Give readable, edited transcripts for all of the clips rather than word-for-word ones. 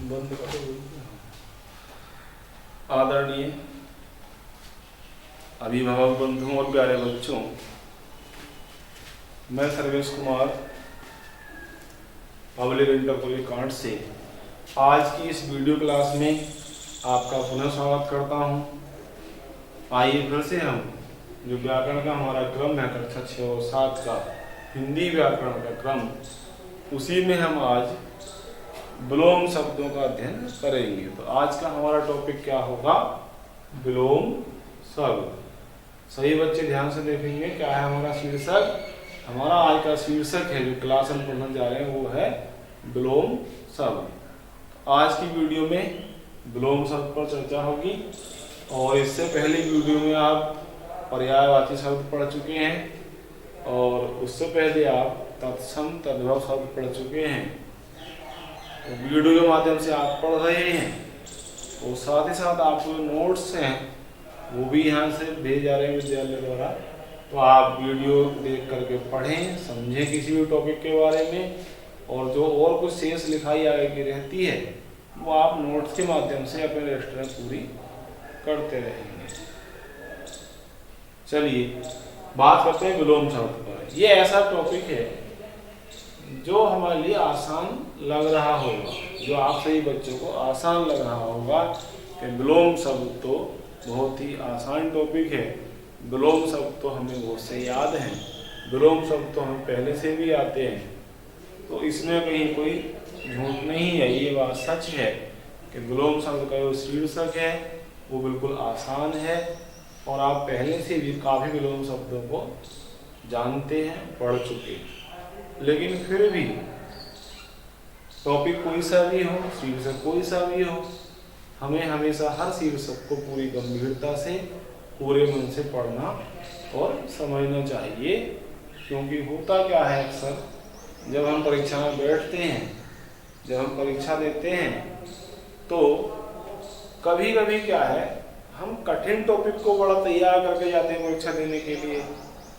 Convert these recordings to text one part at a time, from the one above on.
बंद करो। आदरणीय अभिभावक बंधुओं और प्यारे बच्चों, मैं Sarvesh Kumar public inter college can't say आज की इस वीडियो क्लास में आपका पुनः स्वागत करता हूं। आइए फिर से हम जो व्याकरण का हमारा क्रम है कक्षा 6 और 7 का हिंदी व्याकरण का क्रम, उसी में हम आज विलोम शब्दों का अध्ययन करेंगे। तो आज का हमारा टॉपिक क्या होगा? विलोम शब्द। सही बच्चे ध्यान से देखेंगे, क्या है हमारा शीर्षक? हमारा आज का शीर्षक है जो क्लास हम पढ़ने जा रहे हैं वो है विलोम शब्द। आज की वीडियो में विलोम शब्द पर चर्चा होगी और इससे पहले वीडियो में आप पर्यायवाची शब्द पढ़ चुके हैं और उससे पहले आप तत्सम तद्भव शब्द पढ़ चुके हैं। तो वीडियो के माध्यम से आप पढ़ रहे हैं और साथ ही साथ आपको नोट्स हैं वो भी यहाँ से भेजे जा रहे हैं विद्यालय द्वारा। तो आप वीडियो देख करके पढ़ें, समझें किसी भी टॉपिक के बारे में, और जो और कुछ शेष लिखाई आगे की रहती है वो आप नोट्स के माध्यम से अपने रजिस्टर में पूरी करते रहेंगे। चलिए बात करते हैं विलोम शब्द पर। ये ऐसा टॉपिक है जो हमारे लिए आसान लग रहा होगा, जो आप सही बच्चों को आसान लग रहा होगा कि विलोम शब्द तो बहुत ही आसान टॉपिक है, विलोम शब्द तो हमें बहुत से याद हैं, विलोम शब्द तो हमें पहले से भी आते हैं, तो इसमें कहीं कोई झूठ नहीं है। ये बात सच है कि विलोम शब्द का जो शीर्षक है वो बिल्कुल आसान है और आप पहले से भी काफ़ी विलोम शब्दों को जानते हैं, पढ़ चुके हैं। लेकिन फिर भी टॉपिक कोई सा भी हो, शीर्षक कोई सा भी हो, हमें हमेशा हर शीर्षक को पूरी गंभीरता से पूरे मन से पढ़ना और समझना चाहिए। क्योंकि होता क्या है, अक्सर जब हम परीक्षा में बैठते हैं, जब हम परीक्षा देते हैं, तो कभी कभी क्या है, हम कठिन टॉपिक को बड़ा तैयार करके जाते हैं परीक्षा देने के लिए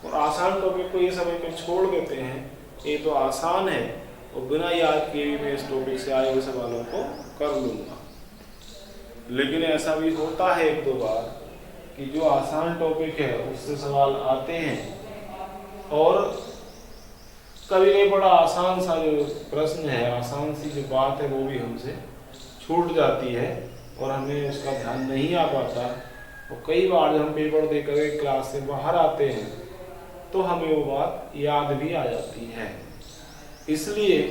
और आसान टॉपिक को ये समय पे छोड़ देते हैं। ये तो आसान है और बिना याद किए भी मैं इस टॉपिक से आए हुए सवालों को कर लूँगा। लेकिन ऐसा भी होता है एक दो बार कि जो आसान टॉपिक है उससे सवाल आते हैं और कभी कभी बड़ा आसान सा जो प्रश्न है, आसान सी जो बात है वो भी हमसे छूट जाती है और हमें उसका ध्यान नहीं आ पाता। और कई बार जब हम पेपर दे कर क्लास से बाहर आते हैं तो हमें वो बात याद भी आ जाती है। इसलिए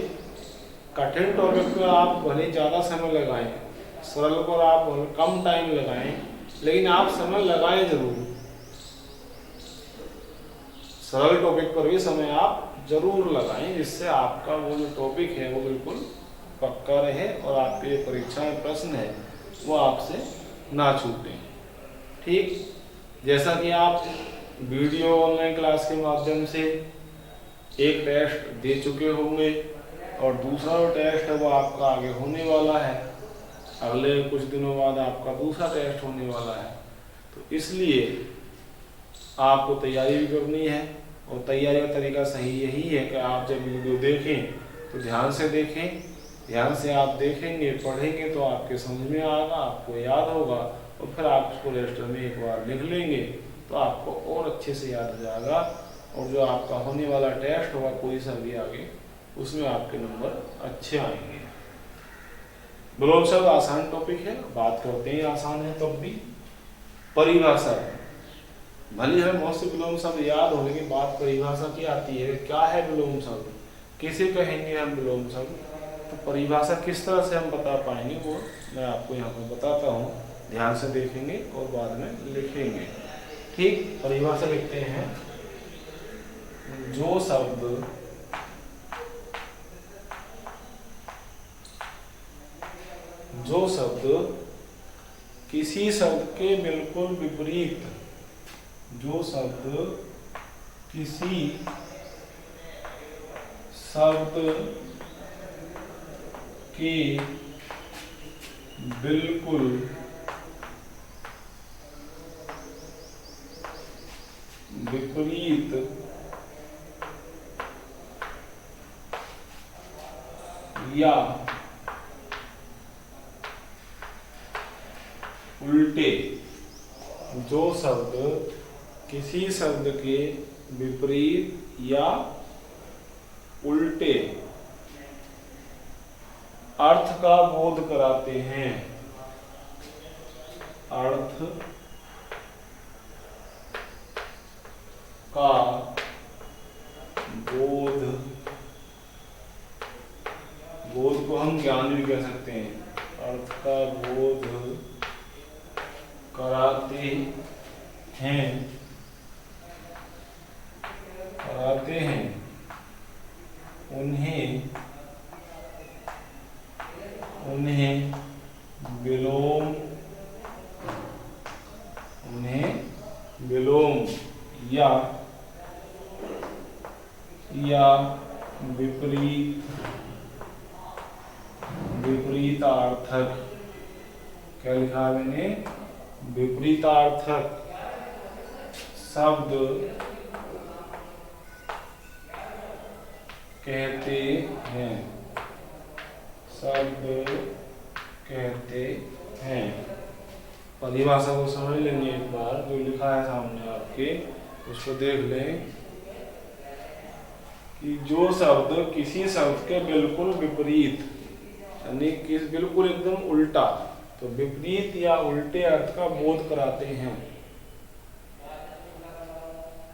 कठिन टॉपिक पर आप भले ज़्यादा समय लगाएं, सरल पर आप कम टाइम लगाएं, लेकिन आप समय लगाएं जरूर। सरल टॉपिक पर भी समय आप जरूर लगाएं, जिससे आपका वो जो टॉपिक है वो बिल्कुल पक्का रहे और आपके परीक्षा में प्रश्न है वो आपसे ना छूटे। ठीक जैसा कि आप वीडियो ऑनलाइन क्लास के माध्यम से एक टेस्ट दे चुके होंगे और दूसरा जो टेस्ट है वो आपका आगे होने वाला है, अगले कुछ दिनों बाद आपका दूसरा टेस्ट होने वाला है। तो इसलिए आपको तैयारी भी करनी है और तैयारी का तरीका सही यही है कि आप जब वीडियो देखें तो ध्यान से देखें, ध्यान से आप देखेंगे, पढ़ेंगे तो आपके समझ में आएगा, आपको याद होगा और फिर आप उसको रजिस्टर में एक बार लिख लेंगे तो आपको और अच्छे से याद हो जाएगा और जो आपका होने वाला टेस्ट होगा कोई सा भी आगे, उसमें आपके नंबर अच्छे आएंगे। विलोम शब्द आसान टॉपिक है, बात करते हैं आसान है तब भी। परिभाषा, भले हमें बहुत से विलोम शब्द याद हो, लेकिन बात परिभाषा की आती है, क्या है विलोम शब्द, किसे कहेंगे हम विलोम शब्द, तो परिभाषा किस तरह से हम बता पाएंगे वो मैं आपको यहाँ पर बताता हूँ। ध्यान से देखेंगे और बाद में लिखेंगे। ठीक, परिभाषा लिखते हैं, जो शब्द किसी शब्द के बिल्कुल विपरीत, जो शब्द किसी शब्द के बिल्कुल विपरीत या उल्टे, जो शब्द किसी शब्द के विपरीत या उल्टे अर्थ का बोध कराते हैं, अर्थ का बोध, बोध को हम ज्ञान भी कह सकते हैं, अर्थ का बोध कराते हैं, कराते हैं, उन्हें विलोम, उन्हें विलोम या विपरीतार्थक, क्या लिखा है मैंने, विपरीतार्थक शब्द कहते हैं, शब्द कहते हैं। परिभाषा को समझ लेंगे एक बार, जो लिखा है सामने आपके उसको देख लें कि जो शब्द किसी शब्द के बिल्कुल विपरीत, यानी कि बिल्कुल एकदम उल्टा, तो विपरीत या उल्टे अर्थ का बोध कराते हैं,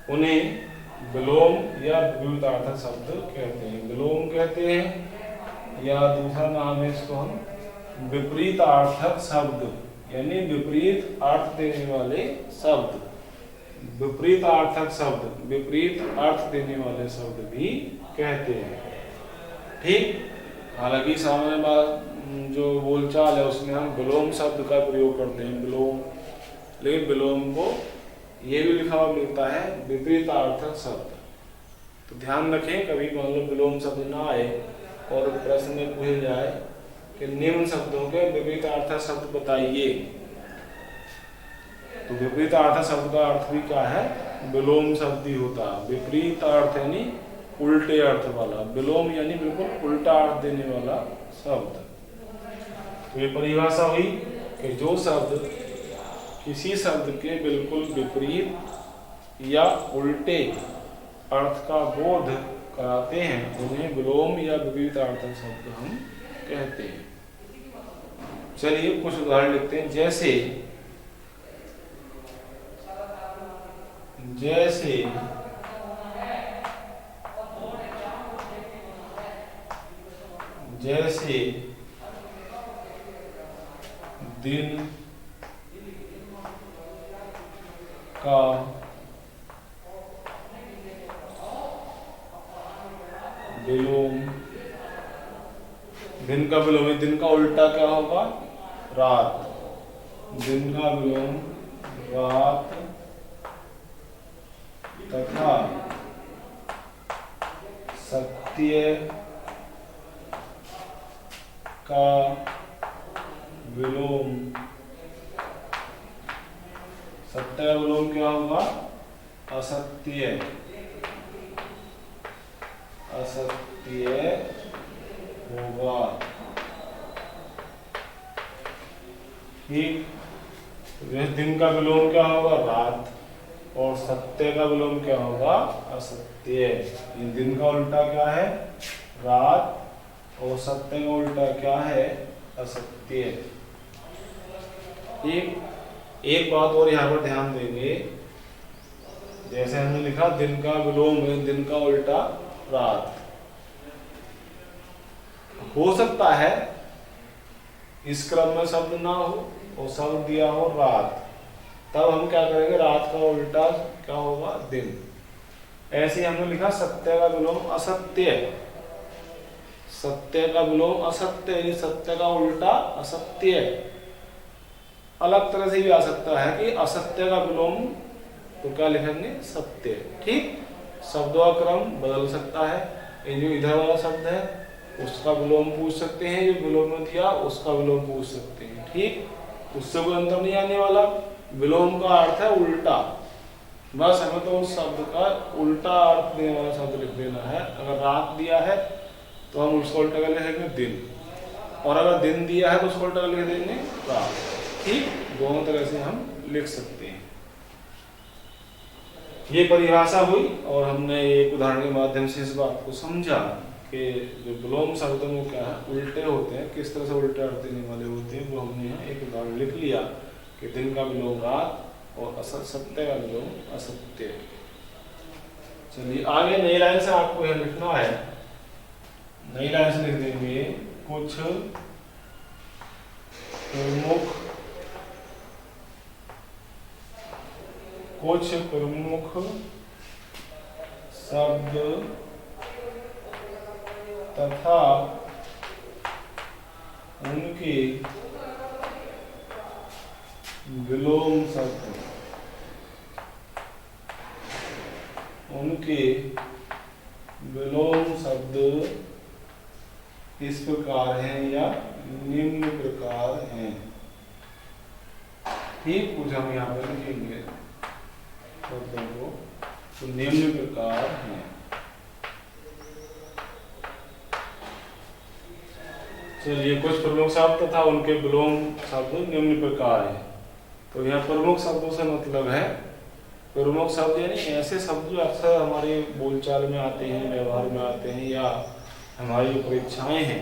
उन्हें विलोम या विपरीतार्थक शब्द कहते हैं। विलोम कहते हैं, या दूसरा नाम है इसको हम विपरीतार्थक शब्द, यानी विपरीत अर्थ देने वाले शब्द, विपरीतार्थक शब्द, विपरीत अर्थ देने वाले शब्द भी कहते हैं। ठीक, हालांकि सामान्य बात जो बोलचाल है उसमें हम विलोम शब्द का प्रयोग करते हैं, विलोम, लेकिन विलोम को ये भी लिखा हुआ मिलता है विपरीतार्थक शब्द। तो ध्यान रखें, कभी मान लो विलोम शब्द ना आए और प्रश्न में पूछ जाए कि निम्न शब्दों के विपरीतार्थक शब्द बताइए, तो विपरीतार्थक शब्द का अर्थ भी क्या है, विलोम शब्द ही होता है। विपरीत अर्थ यानी उल्टे अर्थ वाला, विलोम यानी बिल्कुल उल्टा अर्थ देने वाला शब्द। तो ये परिभाषा हुई कि जो शब्द किसी शब्द के बिल्कुल विपरीत या उल्टे अर्थ का बोध कराते हैं, उन्हें विलोम या विपरीतार्थक शब्द हम कहते हैं। चलिए कुछ उदाहरण लिखते हैं। जैसे दिन का विलोम, दिन का विलोम, दिन का उल्टा क्या होगा, रात, दिन का विलोम रात, तथा सत्य का विलोम, सत्य का विलोम क्या होगा, असत्य, असत्य होगा। ठीक, दिन का विलोम क्या होगा, रात, और सत्य का विलोम क्या होगा, असत्य। दिन का उल्टा क्या है, रात, और सत्य का उल्टा क्या है, असत्य। ठीक, एक बात और यहाँ पर ध्यान देंगे, जैसे हमने लिखा दिन का विलोम है, दिन का उल्टा रात, हो सकता है इस क्रम में शब्द ना हो और शब्द दिया हो रात, तब हम क्या करेंगे, रात का उल्टा क्या होगा, दिन। ऐसे हमने लिखा सत्य का विलोम असत्य, सत्य का विलोम असत्य, यानी सत्य का उल्टा असत्य। अलग तरह से भी आ सकता है कि असत्य का विलोम, तो क्या लिखेंगे, सत्य। ठीक, शब्दों का क्रम बदल सकता है। ये जो इधर वाला शब्द है उसका विलोम पूछ सकते हैं, जो विलोम में दिया उसका विलोम पूछ सकते हैं। ठीक, उससे कोई अंतर नहीं आने वाला। विलोम का अर्थ है उल्टा, बस हमें तो उस शब्द का उल्टा अर्थ देने वाला शब्द लिख देना है। अगर रात दिया है तो हम उसको उल्टा कर लिखेंगे दिन, और अगर दिन दिया है तो उसको उल्टा कर लिख देंगे रात। ठीक, दोनों तरह से हम लिख सकते हैं। ये परिभाषा हुई और हमने एक उदाहरण के माध्यम से इस बात को समझा कि जो विलोम शब्द वो क्या है, उल्टे होते हैं, किस तरह से उल्टे अर्थ देने वाले होते हैं, वो हमने यहाँ एक उदाहरण लिख लिया कि दिन का विलोम रात और असत्य का विलोम असत्य। चलिए आगे नई लाइन से आपको यह लिखना है। नई लाइन से लिख देंगे कुछ प्रमुख शब्द तथा उनके विलोम शब्द, उनके विलोम शब्द इस प्रकार हैं या निम्न प्रकार हैं। ठीक, कुछ हम यहाँ पर लिखेंगे शब्दों को, तो निम्न प्रकार हैं। चलिए, कुछ प्रमुख शब्द तथा उनके विलोम शब्द निम्न प्रकार हैं। तो यहाँ प्रमुख शब्दों से मतलब है, प्रमुख शब्द यानी ऐसे शब्द जो अक्सर हमारे बोलचाल में आते हैं, व्यवहार में आते हैं, या हमारी जो परीक्षाएं हैं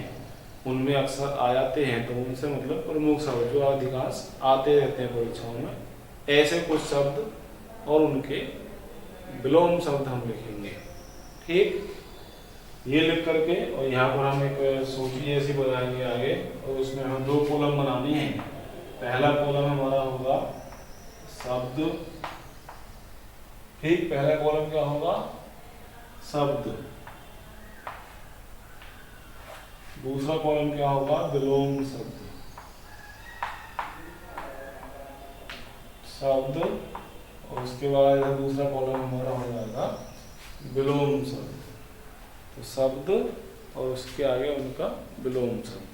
उनमें अक्सर आ जाते हैं, तो उनसे मतलब प्रमुख शब्द जो अधिकांश आते रहते हैं परीक्षाओं में, ऐसे कुछ शब्द और उनके विलोम शब्द हम लिखेंगे। ठीक, ये लिख करके और यहाँ पर हम एक सूची ऐसी बनाएंगे आगे, और उसमें हमें 2 कॉलम बनानी है। पहला कॉलम हमारा होगा शब्द। ठीक, पहला कॉलम क्या होगा, शब्द। दूसरा कॉलम क्या होगा, विलोम शब्द। शब्द, और उसके बाद दूसरा कॉलम हमारा हो जाएगा विलोम शब्द। तो शब्द और उसके आगे उनका विलोम शब्द।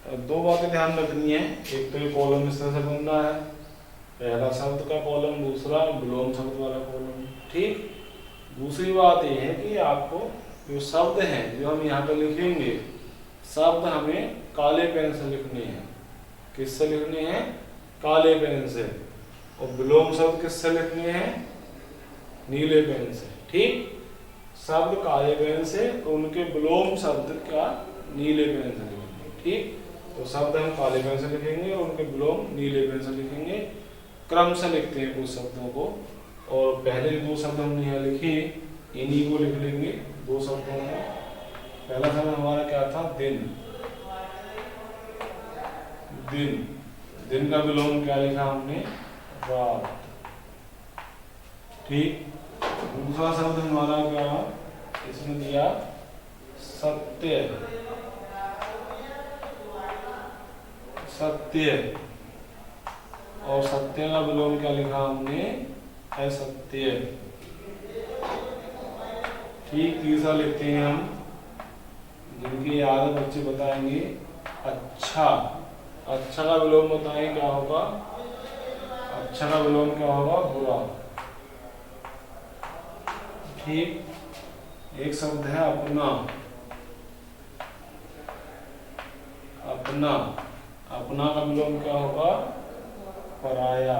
तो 2 बातें ध्यान रखनी है। एक तो ये कॉलम इस तरह से बनना है, पहला शब्द का कॉलम, दूसरा विलोम शब्द वाला कॉलम। ठीक, दूसरी बात यह है कि आपको जो शब्द हैं जो हम यहाँ पर लिखेंगे, शब्द हमें काले पेन से लिखने हैं। किससे लिखने हैं, काले पेन से। और विलोम शब्द किससे लिखने हैं, नीले पेन से। ठीक, शब्द काले पेन से, तो उनके विलोम शब्द क्या, नीले पेन से लिखेंगे। ठीक, तो शब्द हम काले पेन से लिखेंगे और उनके विलोम नीले पेन से लिखेंगे। क्रम से लिखते हैं कुछ शब्दों को, और पहले 2 शब्द हमने यहाँ लिखे, इन्हीं को लिख लेंगे 2 शब्दों को। पहला शब्द हमारा क्या था, दिन। दिन, दिन का विलोम क्या लिखा हमने, रात। ठीक, दूसरा शब्द हमारा क्या इसमें दिया, सत्य। सत्य, और सत्य का विलोम क्या लिखा हमने, असत्य। ठीक, तीसरा लिखते हैं हम, जिनकी याद है बच्चे बताएंगे, अच्छा। अच्छा का विलोम बताएं क्या होगा, अच्छा का विलोम क्या होगा, बुरा। ठीक, एक शब्द है अपना। अपना, अपना का विलोम क्या होगा, पराया।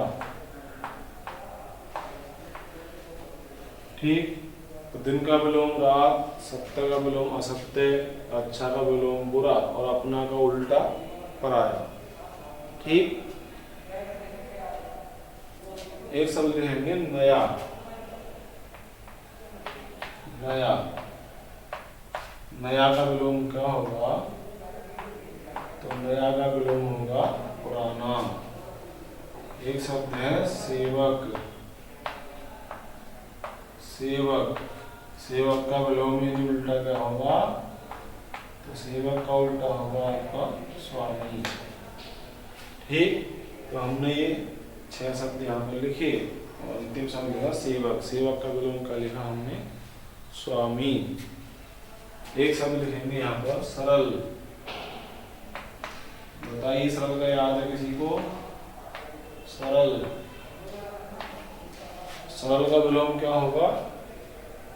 ठीक, तो दिन का विलोम रात, सत्य का विलोम असत्य, अच्छा का विलोम बुरा, और अपना का उल्टा पराया। ठीक, एक शब्द लिखेंगे नया। नया, नया का विलोम क्या होगा, तो नया का विलोम होगा पुराना। एक शब्द है सेवक। सेवक, सेवक का विलोम यदि उल्टा क्या होगा, तो सेवक का उल्टा होगा आपका स्वामी। ठीक, तो हमने ये 6 शब्द यहाँ पर लिखे, और अंतिम शब्द था सेवक। सेवक का विलोम क्या लिखा हमने, स्वामी। एक शब्द लिखेंगे यहाँ पर सरल। बताइए, सरल का याद है किसी को, सरल। सरल का विलोम क्या होगा,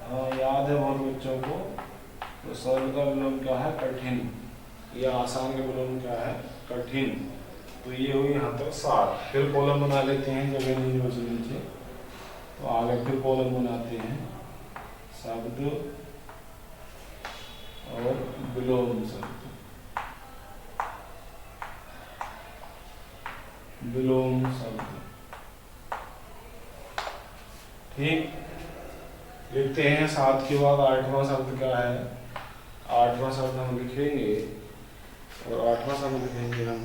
हाँ याद है बहुत बच्चों को, तो सरल का विलोम क्या है, कठिन। या आसान का विलोम क्या है, कठिन। तो ये हुई यहाँ तक 7। फिर कॉलम बना लेते हैं, जगह नहीं बची नीचे, तो आगे फिर कॉलम बनाते हैं, शब्द और विलोम शब्द, विलोम शब्द। ठीक, लिखते हैं। 7 के बाद 8वां शब्द क्या है? 8वां शब्द हम लिखेंगे, और 8वां शब्द लिखेंगे हम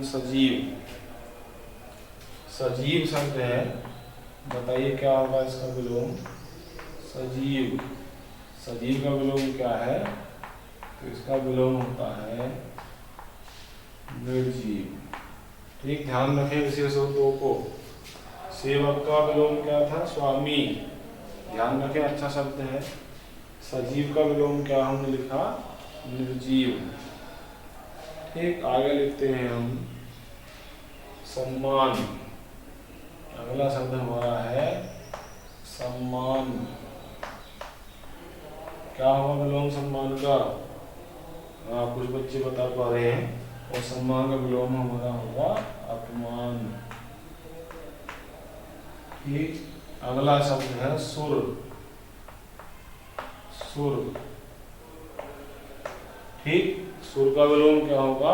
सजीव। सजीव शब्द है, बताइए क्या होगा इसका विलोम? सजीव। सजीव का विलोम क्या है? तो इसका विलोम होता है निर्जीव। ठीक, ध्यान रखें विशेषणों को। सेवक का विलोम क्या था? स्वामी। ध्यान रखें, अच्छा शब्द है। सजीव का विलोम क्या हमने लिखा? निर्जीव। ठीक, आगे लिखते हैं हम सम्मान। अगला शब्द हमारा है सम्मान। क्या होगा विलोम सम्मान का? हाँ, कुछ बच्चे बता पा रहे हैं। और सम्मान का विलोम हमारा होगा अपमान। ठीक, अगला शब्द है सुर। सुर। ठीक, सुर का विलोम क्या होगा?